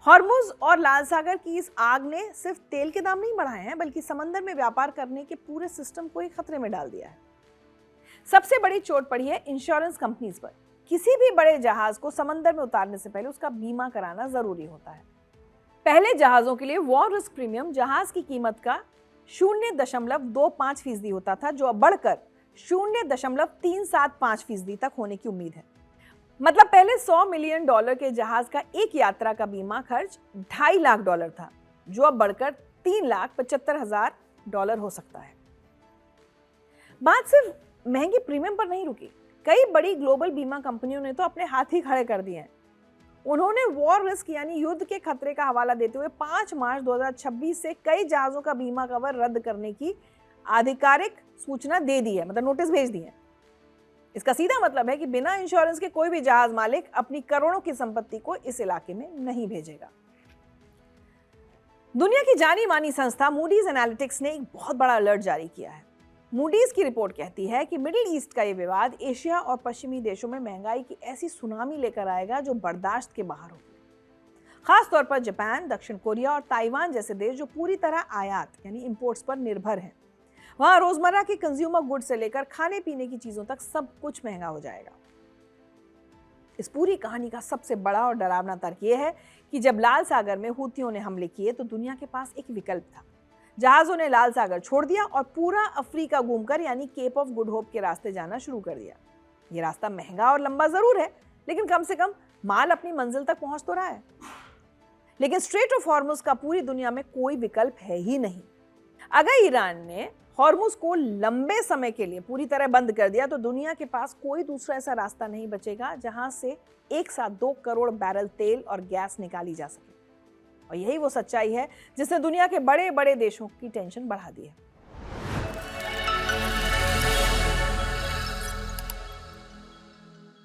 Hormuz और लाल सागर की इस आग ने सिर्फ तेल के दाम नहीं बढ़ाए हैं, बल्कि समंदर में व्यापार करने के पूरे सिस्टम को ही खतरे में डाल दिया है। सबसे बड़ी चोट पड़ी है इंश्योरेंस कंपनीज पर। किसी भी बड़े जहाज को समंदर में उतारने से पहले उसका बीमा कराना जरूरी होता है। पहले जहाजों के लिए वॉर रिस्क प्रीमियम जहाज की कीमत का 0.25% होता था, जो अब बढ़कर 0.375% तक होने की उम्मीद है। मतलब पहले $100 मिलियन के जहाज का एक यात्रा का बीमा खर्च $2.5 लाख था, जो अब बढ़कर $3,75,000 हो सकता है। बात सिर्फ महंगी प्रीमियम पर नहीं रुकी। कई बड़ी ग्लोबल बीमा कंपनियों ने तो अपने हाथ ही खड़े कर दिए हैं। उन्होंने वॉर रिस्क यानी युद्ध के खतरे का हवाला देते हुए 5 मार्च 2026 से कई जहाजों का बीमा कवर रद्द करने की आधिकारिक सूचना दे दी है, मतलब नोटिस भेज दी है। इसका सीधा मतलब है कि बिना इंश्योरेंस के कोई भी जहाज मालिक अपनी करोड़ों की संपत्ति को इस इलाके में नहीं भेजेगा। दुनिया की जानी मानी संस्था मूडीज एनालिटिक्स ने एक बहुत बड़ा अलर्ट जारी किया है। मूडीज की रिपोर्ट कहती है कि मिडिल ईस्ट का ये विवाद एशिया और पश्चिमी देशों में महंगाई की ऐसी सुनामी लेकर आएगा जो बर्दाश्त के बाहर होगी। खासतौर पर जापान, दक्षिण कोरिया और ताइवान जैसे देश जो पूरी तरह आयात यानी इंपोर्ट्स पर निर्भर हैं, वहां रोजमर्रा के कंज्यूमर गुड्स से लेकर खाने पीने की चीजों तक सब कुछ महंगा हो जाएगा। इस पूरी कहानी का सबसे बड़ा और डरावना तर्क यह है कि जब लाल सागर में हूथियों ने हमले किए तो दुनिया के पास एक विकल्प था। जहाजों ने लाल सागर छोड़ दिया और पूरा अफ्रीका घूमकर यानी केप ऑफ गुड होप के रास्ते जाना शुरू कर दिया। ये रास्ता महंगा और लंबा जरूर है, लेकिन कम से कम माल अपनी मंजिल तक पहुंच तो रहा है। लेकिन स्ट्रेट ऑफ हॉर्मुज का पूरी दुनिया में कोई विकल्प है ही नहीं। अगर ईरान ने हॉर्मुज को लंबे समय के लिए पूरी तरह बंद कर दिया तो दुनिया के पास कोई दूसरा ऐसा रास्ता नहीं बचेगा जहां से एक साथ 2 करोड़ बैरल तेल और गैस निकाली जा सके। और यही वो सच्चाई है जिसने दुनिया के बड़े बड़े देशों की टेंशन बढ़ा दी है।